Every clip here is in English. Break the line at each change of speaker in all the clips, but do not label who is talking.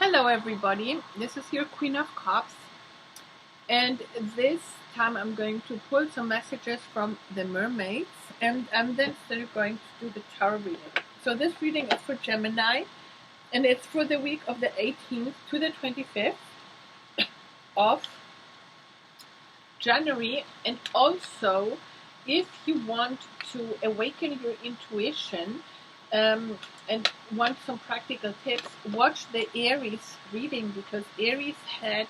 Hello everybody, this is your Queen of Cups, and this time I'm going to pull some messages from the mermaids, and I'm then still going to do the tarot reading. So this reading is for Gemini, and it's for the week of the 18th to the 25th of January. And also, if you want to awaken your intuition and want some practical tips, watch the Aries reading, because Aries had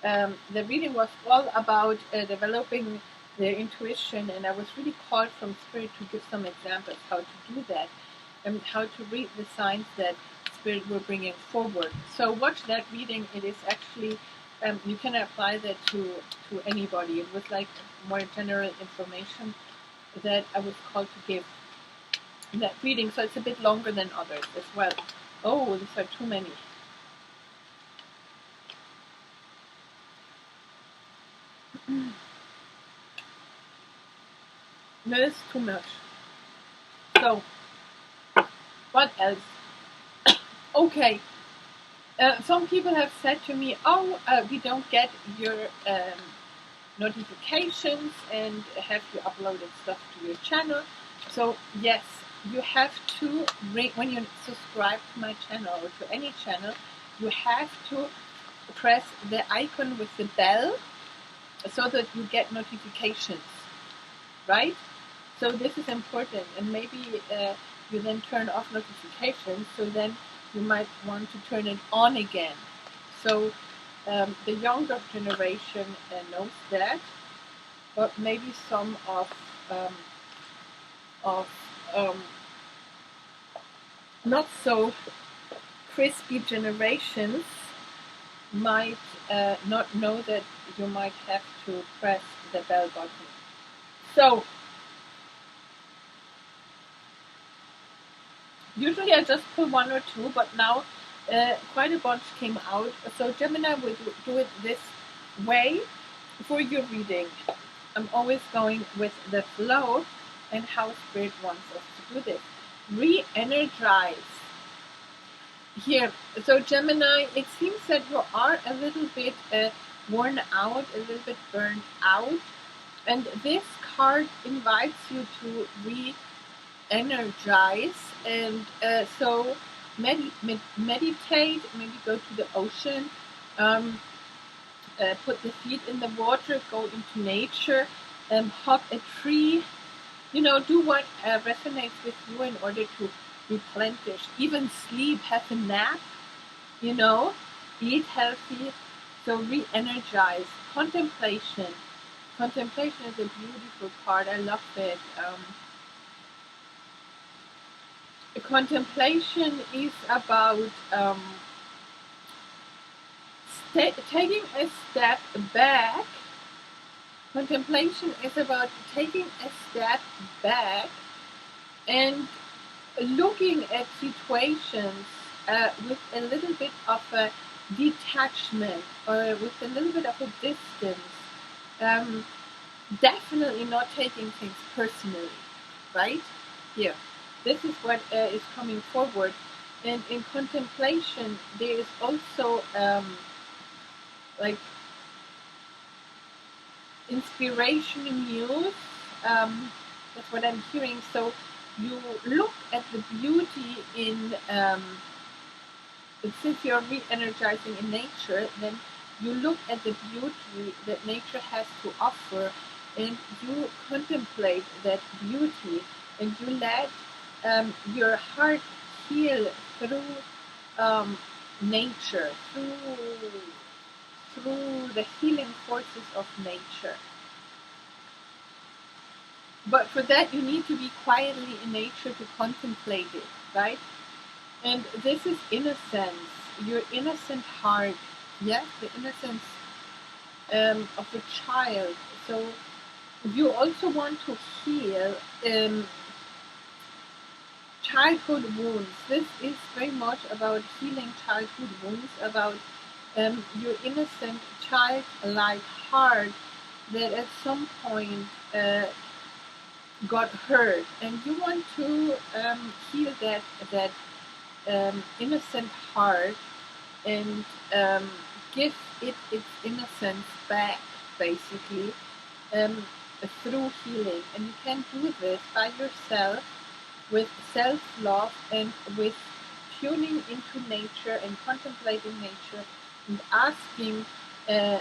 the reading was all about developing their intuition, and I was really called from Spirit to give some examples how to do that and how to read the signs that Spirit were bringing forward. So watch that reading. It is actually you can apply that to anybody. It was like more general information that I was called to give in that reading, so it's a bit longer than others as well. Oh, these are too many. That is too much. So, what else? Okay. Some people have said to me, "Oh, we don't get your notifications, and have you uploaded stuff to your channel?" So yes, you have to when you subscribe to my channel or to any channel, you have to press the icon with the bell so that you get notifications, right? So this is important, and maybe you then turn off notifications, so then you might want to turn it on again. So the younger generation knows that, but maybe some of not so crispy generations might not know that you might have to press the bell button. So usually I just pull one or two, but now quite a bunch came out. So Gemini will do it this way for your reading. I'm always going with the flow and how Spirit wants us to do this. Re-energize. Here, so Gemini, it seems that you are a little bit worn out, a little bit burned out, and this card invites you to re-energize, and so meditate, maybe go to the ocean, put the feet in the water, go into nature, hug a tree, do what resonates with you in order to replenish. Even sleep, have a nap, eat healthy. So re-energize. Contemplation. Contemplation is a beautiful card. I love it. Contemplation is about taking a step back. Contemplation is about taking a step back and looking at situations with a little bit of a detachment, or with a little bit of a distance. Definitely not taking things personally, right? Here, this is what is coming forward. And in contemplation, there is also like inspiration muse. That's what I'm hearing. So you look at the beauty in since you're re-energizing in nature, then you look at the beauty that nature has to offer, and you contemplate that beauty, and you let your heart heal through nature, through the healing forces of nature. But for that, you need to be quietly in nature to contemplate it, right? And this is innocence, your innocent heart, yes, the innocence of a child. So you also want to heal childhood wounds. This is very much about healing childhood wounds, about your innocent childlike heart that at some point got hurt, and you want to heal that innocent heart and give it its innocence back, basically, um, through healing. And you can do this by yourself with self-love and with tuning into nature and contemplating nature and asking uh,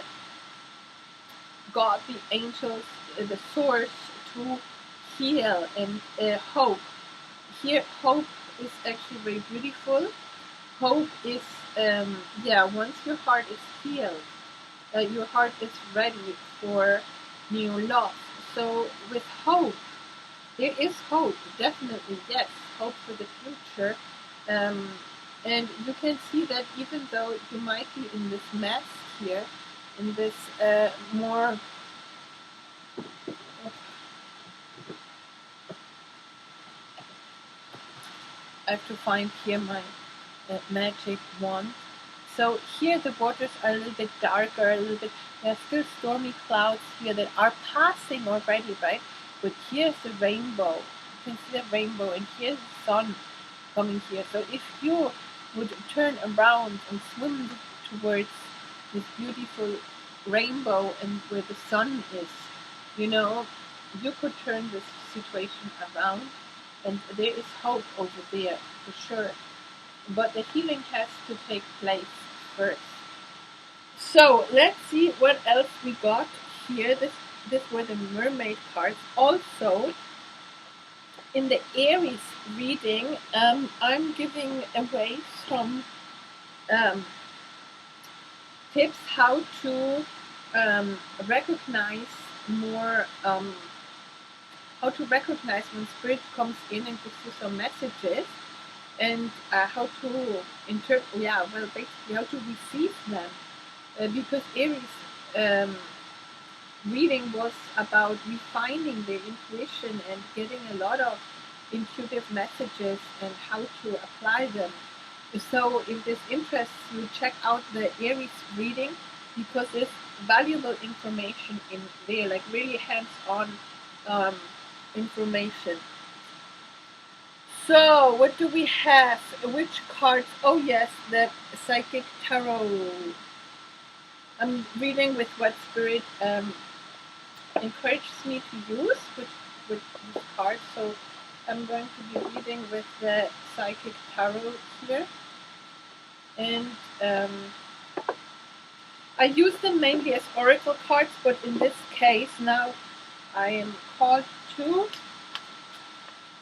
God, the angels, the source to heal and hope. Here, hope is actually very beautiful. Hope is, yeah, once your heart is healed, your heart is ready for new love. So with hope, there is hope, definitely, yes, hope for the future. Um, and you can see that even though you might be in this mess here, in this more, I have to find here my magic wand. So here the waters are a little bit darker, a little bit, there are still stormy clouds here that are passing already, right? But here's the rainbow. You can see the rainbow, and here's the sun coming here. So if you would turn around and swim towards this beautiful rainbow and where the sun is, you know, you could turn this situation around, and there is hope over there for sure. But the healing has to take place first. So let's see what else we got here. This were the mermaid cards. Also, in the Aries reading, I'm giving away some tips how to recognize more, how to recognize when spirit comes in and gives you some messages, and how to interpret, yeah, well, basically how to receive them, because Aries reading was about refining their intuition and getting a lot of intuitive messages and how to apply them. So if this interests you, check out the Aries reading, because there's valuable information in there, like really hands-on information. So what do we have? Which cards? Oh yes, the Psychic Tarot. I'm reading with what spirit encourages me to use with these cards. So I'm going to be reading with the Psychic Tarot here. And I use them mainly as oracle cards, but in this case now I am called to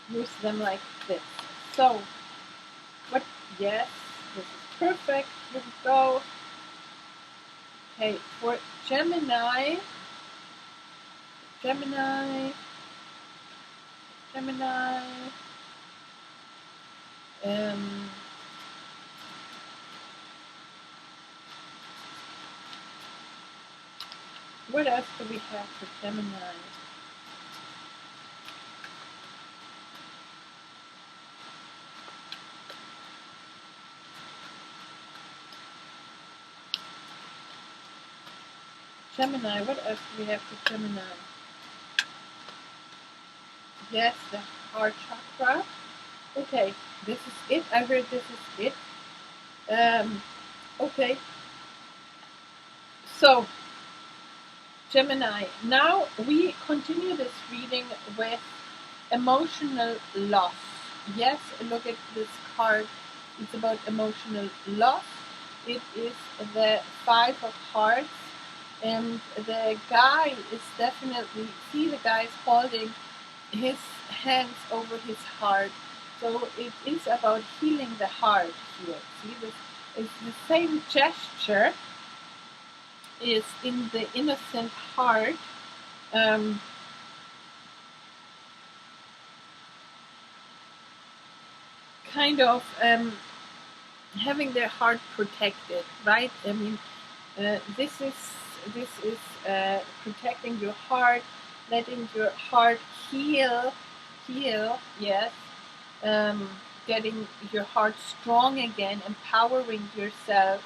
use them like this. So, what? Yes, this is perfect. Here we go. Okay, for Gemini, what else do we have for Gemini? Gemini, what else do we have for Gemini? Yes, the heart chakra. Okay, this is it. I heard this is it. Okay. So, Gemini, now we continue this reading with emotional loss. Yes, look at this card. It's about emotional loss. It is the Five of Hearts. And the guy is definitely, see, the guy is holding his hands over his heart. So it is about healing the heart here. See, this is the same gesture, is in the innocent heart. Kind of having their heart protected, right? I mean, this is protecting your heart, letting your heart heal. Yes, getting your heart strong again, empowering yourself,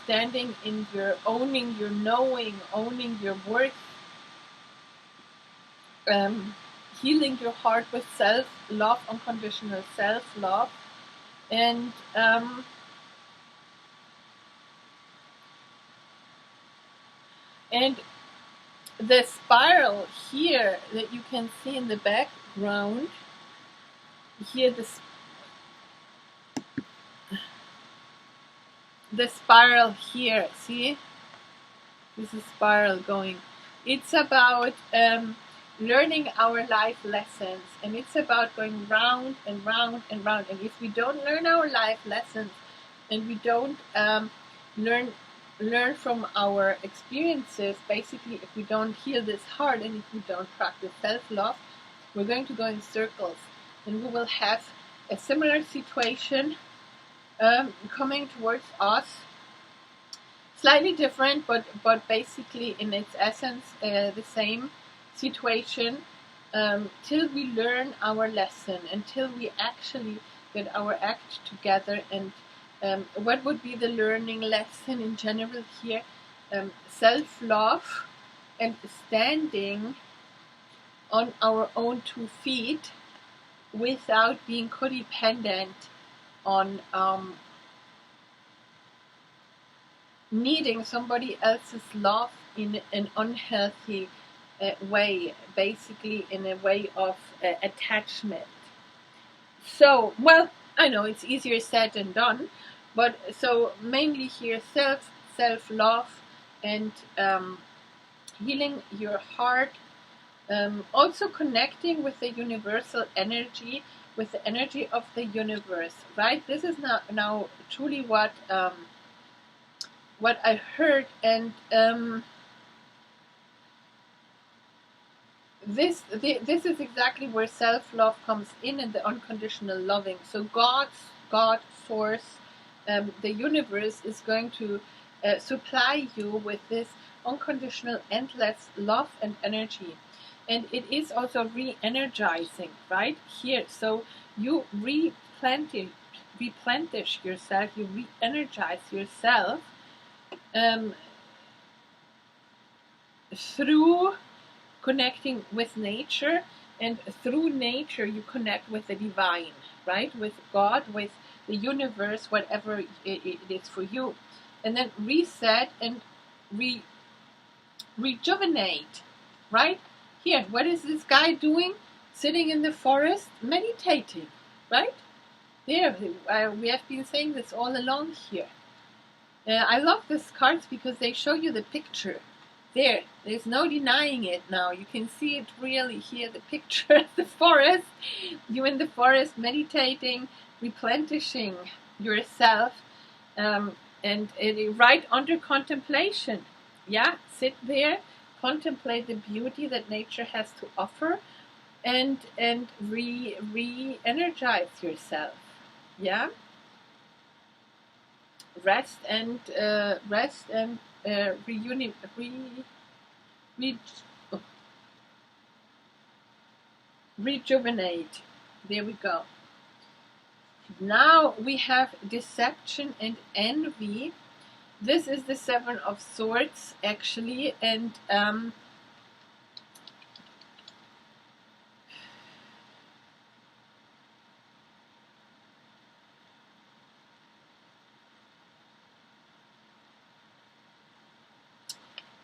standing in your owning your knowing, owning your worth, healing your heart with self-love, unconditional self-love, and And the spiral here that you can see in the background, here the spiral here, see? This is spiral going. It's about learning our life lessons, and it's about going round and round and round. And if we don't learn our life lessons, and we don't learn from our experiences, basically, if we don't heal this heart, and if we don't practice self-love, we're going to go in circles, and we will have a similar situation coming towards us, slightly different, but basically in its essence the same situation, till we learn our lesson, until we actually get our act together. And what would be the learning lesson in general here? Self-love and standing on our own 2 feet without being codependent on needing somebody else's love in an unhealthy way, basically in a way of attachment. So, well, I know it's easier said than done, but so mainly here self-love and healing your heart, also connecting with the universal energy, with the energy of the universe, right? This is now truly what I heard, and this is exactly where self-love comes in, and the unconditional loving. So God, source, the universe is going to supply you with this unconditional, endless love and energy. And it is also re-energizing, right here. So you replenish yourself, you re-energize yourself through connecting with nature, and through nature you connect with the divine, right? With God, with the universe, whatever it is for you. And then reset and rejuvenate, right? Here, what is this guy doing? Sitting in the forest, meditating, right? There, we have been saying this all along here. I love these cards because they show you the picture. There's no denying it now. You can see it really here, the picture of the forest. You in the forest meditating, replenishing yourself, and right under contemplation. Yeah, sit there, contemplate the beauty that nature has to offer, and re-energize yourself. Yeah. Rest and rejuvenate. There we go. Now we have deception and envy. This is the 7 of Swords, actually, and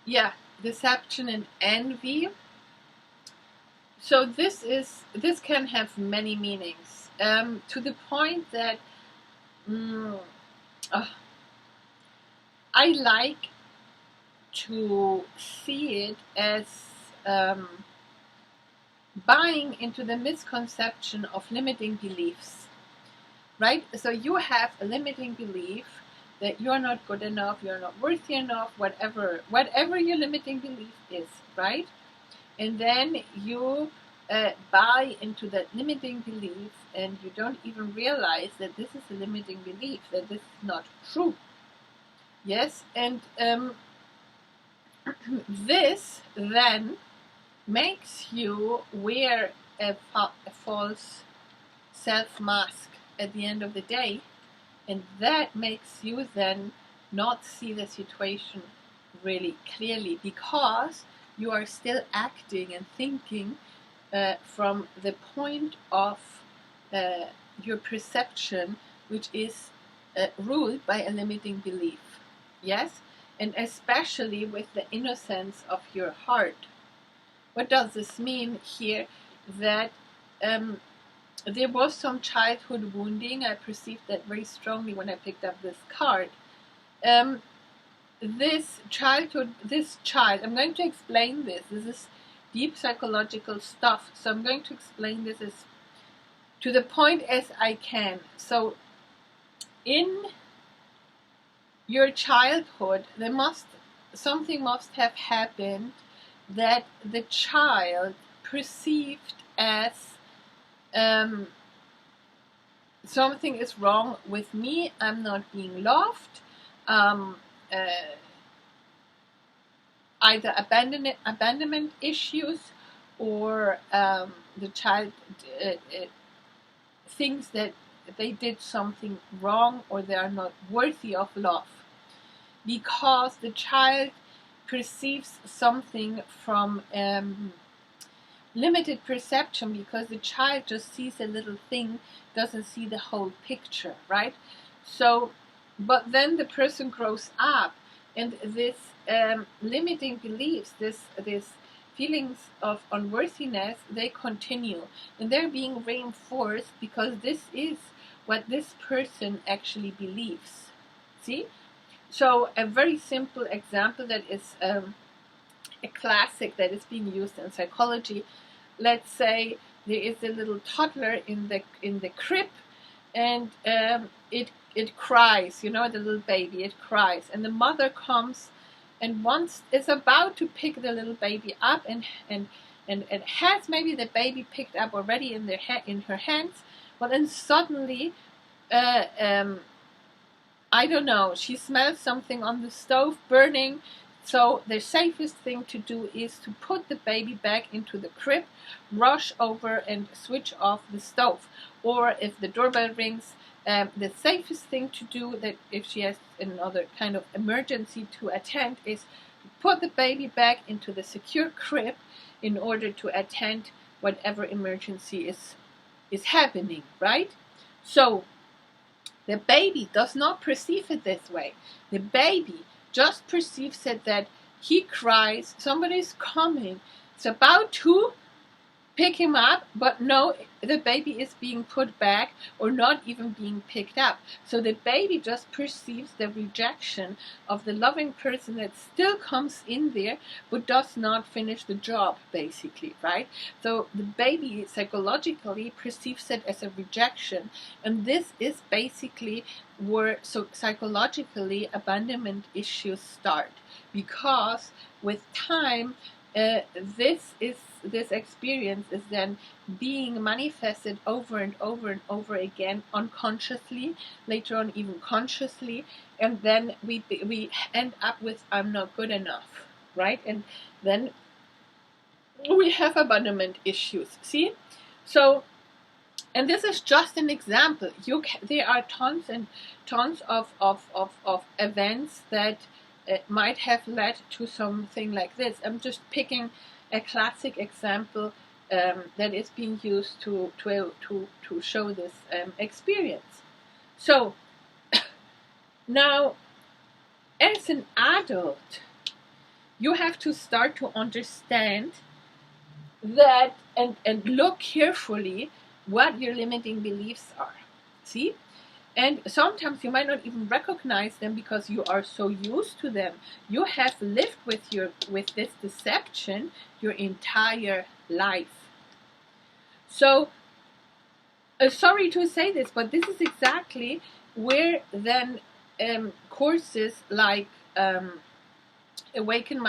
yeah, deception and envy. So this can have many meanings, to the point that I like to see it as buying into the misconception of limiting beliefs, right? So you have a limiting belief that you're not good enough, you're not worthy enough, whatever your limiting belief is, right? And then you buy into that limiting belief, and you don't even realize that this is a limiting belief, that this is not true. Yes, and this then makes you wear a false self-mask at the end of the day, and that makes you then not see the situation really clearly, because you are still acting and thinking from the point of your perception, which is ruled by a limiting belief. Yes, and especially with the innocence of your heart. What does this mean here? That there was some childhood wounding. I perceived that very strongly when I picked up this card. This child, I'm going to explain this. This is deep psychological stuff. So I'm going to explain this as to the point as I can. So in your childhood, something must have happened that the child perceived as something is wrong with me, I'm not being loved, either abandonment issues, or the child thinks that they did something wrong or they are not worthy of love, because the child perceives something from limited perception, because the child just sees a little thing, doesn't see the whole picture, right? So, but then the person grows up, and this limiting beliefs, this feelings of unworthiness, they continue, and they're being reinforced because this is what this person actually believes. See? So a very simple example that is a classic that is being used in psychology. Let's say there is a little toddler in the crib, and it cries. You know, the little baby, it cries, and the mother comes and is about to pick the little baby up, and has maybe the baby picked up already in her hands. But then suddenly, I don't know, she smells something on the stove burning. So the safest thing to do is to put the baby back into the crib, rush over and switch off the stove. Or if the doorbell rings, the safest thing to do, that if she has another kind of emergency to attend, is to put the baby back into the secure crib in order to attend whatever emergency is happening, right? So the baby does not perceive it this way. The baby just perceives it that he cries, somebody's coming, it's about to pick him up, but no, the baby is being put back or not even being picked up. So the baby just perceives the rejection of the loving person that still comes in there, but does not finish the job, basically, right? So the baby psychologically perceives it as a rejection, and this is basically where psychologically abandonment issues start, because with time, this experience is then being manifested over and over and over again, unconsciously, later on even consciously, and then we end up with I'm not good enough, right? And then we have abandonment issues. See? So, and this is just an example. There are tons and tons of events that might have led to something like this. I'm just picking a classic example that is being used to show this experience. So now, as an adult, you have to start to understand that and look carefully what your limiting beliefs are. See? And sometimes you might not even recognize them because you are so used to them. You have lived with this deception your entire life. So, sorry to say this, but this is exactly where then courses like Awaken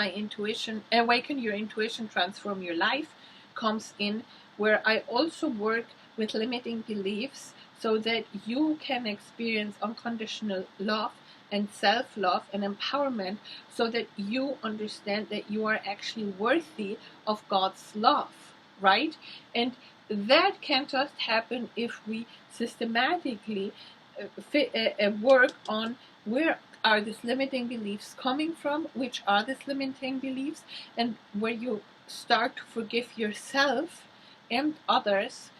Your Intuition, Transform Your Life comes in, where I also work with limiting beliefs, so that you can experience unconditional love and self-love and empowerment, so that you understand that you are actually worthy of God's love, right? And that can just happen if we systematically work on where are these limiting beliefs coming from, which are these limiting beliefs, and where you start to forgive yourself and others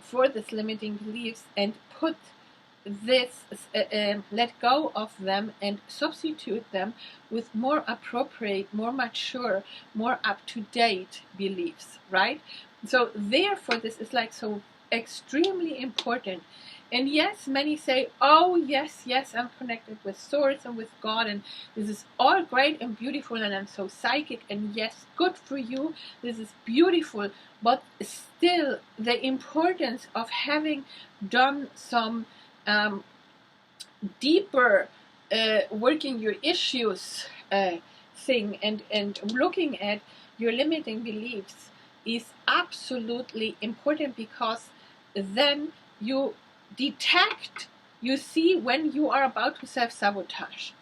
for these limiting beliefs, and put this, let go of them and substitute them with more appropriate, more mature, more up-to-date beliefs, right? So therefore this is like so extremely important. And yes, many say, oh yes, I'm connected with source and with God, and this is all great and beautiful, and I'm so psychic, and yes, good for you, this is beautiful. But still, the importance of having done some deeper working your issues thing, and looking at your limiting beliefs is absolutely important, because then you detect, you see when you are about to self-sabotage.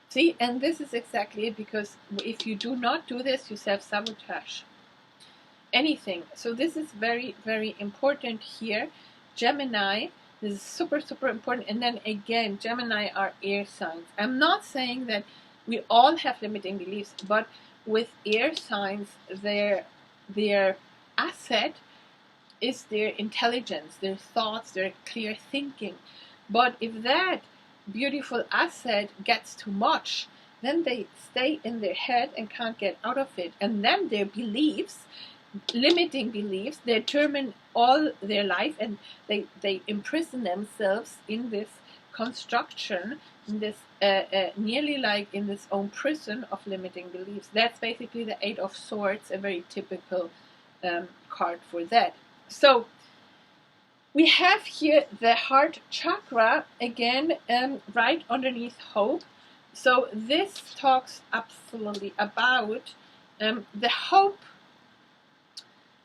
See, and this is exactly it, because if you do not do this, you self-sabotage anything. So this is very, very important here. Gemini, this is super, super important. And then again, Gemini are air signs. I'm not saying that we all have limiting beliefs, but with air signs, their asset is their intelligence, their thoughts, their clear thinking. But if that beautiful asset gets too much, then they stay in their head and can't get out of it. And then their beliefs, limiting beliefs, they determine all their life, and they imprison themselves in this construction, in this nearly like in this own prison of limiting beliefs. That's basically the Eight of Swords, a very typical card for that. So we have here the heart chakra again, right underneath hope. So this talks absolutely about the hope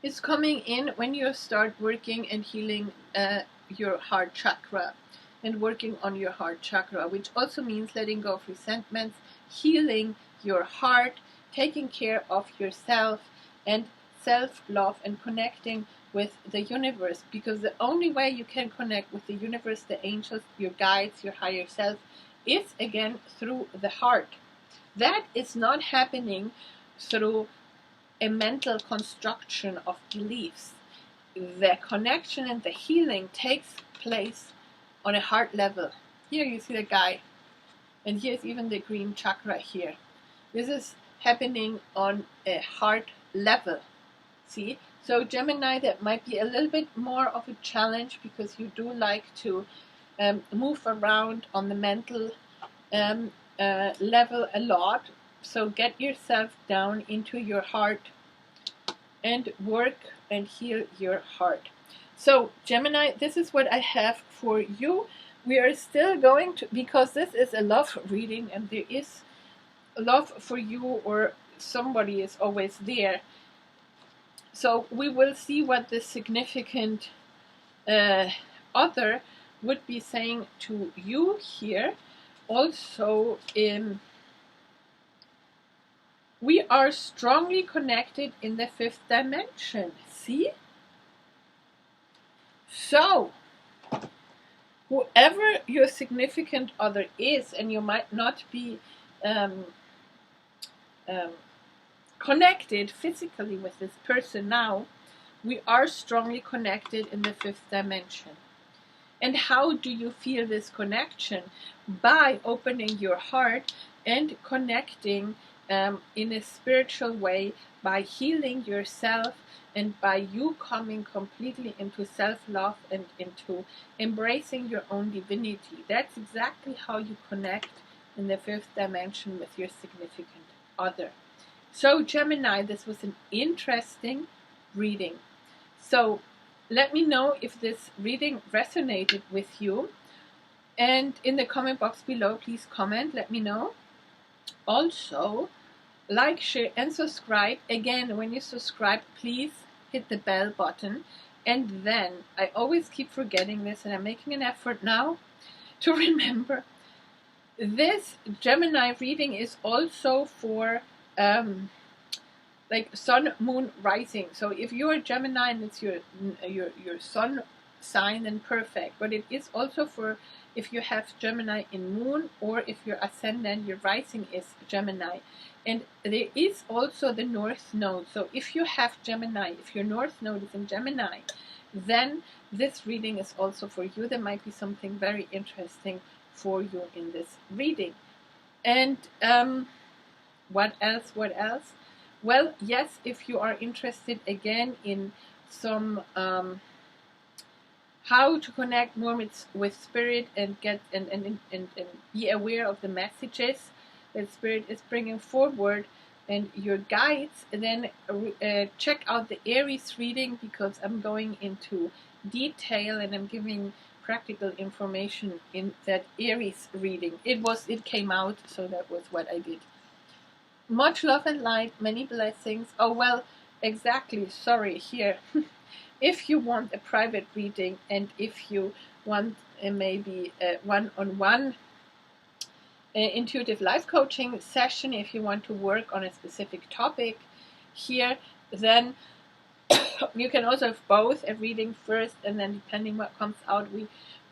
is coming in when you start working and healing your heart chakra and working on your heart chakra, which also means letting go of resentments, healing your heart, taking care of yourself, and self-love, and connecting with the universe, because the only way you can connect with the universe, the angels, your guides, your higher self, is again through the heart. That is not happening through a mental construction of beliefs. The connection and the healing takes place on a heart level. Here you see the guy, and here's even the green chakra here. This is happening on a heart level. See? So Gemini, that might be a little bit more of a challenge, because you do like to move around on the mental level a lot. So get yourself down into your heart and work and heal your heart. So Gemini, this is what I have for you. We are still going to, because this is a love reading and there is love for you, or somebody is always there. So we will see what the significant other would be saying to you here. Also, we are strongly connected in the fifth dimension. See? So, whoever your significant other is, and you might not be connected physically with this person now, we are strongly connected in the fifth dimension. And how do you feel this connection? By opening your heart and connecting in a spiritual way, by healing yourself, and by you coming completely into self-love and into embracing your own divinity. That's exactly how you connect in the fifth dimension with your significant other. So Gemini, this was an interesting reading. So let me know if this reading resonated with you. And in the comment box below, please comment, let me know. Also, like, share, and subscribe. Again, when you subscribe, please hit the bell button. And then, I always keep forgetting this, and I'm making an effort now to remember. This Gemini reading is also for like sun, moon, rising. So if you're a Gemini and it's your sun sign, then perfect. But it is also for if you have Gemini in moon, or if your ascendant, your rising is Gemini. And there is also the North Node. So if you have Gemini, if your North Node is in Gemini, then this reading is also for you. There might be something very interesting for you in this reading. And what else? Well, yes, if you are interested again in some how to connect more with spirit and get and be aware of the messages that spirit is bringing forward and your guides, then check out the Aries reading, because I'm going into detail and I'm giving practical information in that Aries reading. It came out, so that was what I did. Much love and light, many blessings. Oh, well, exactly, sorry, here. If you want a private reading and if you want maybe a one-on-one intuitive life coaching session, if you want to work on a specific topic here, then you can also have both, a reading first, and then depending what comes out, we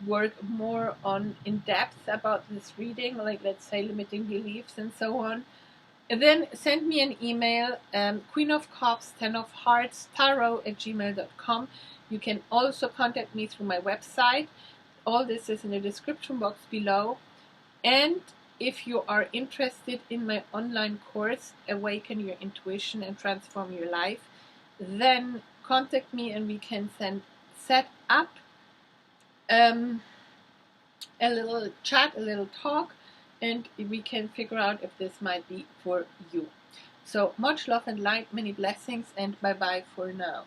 work more on in depth about this reading, like let's say limiting beliefs and so on. And then send me an email, Queen of Cups, 10 of Hearts, tarot@gmail.com. You can also contact me through my website. All this is in the description box below. And if you are interested in my online course, Awaken Your Intuition and Transform Your Life, then contact me and we can set up a little chat, a little talk, and we can figure out if this might be for you. So much love and light, many blessings, and bye bye for now.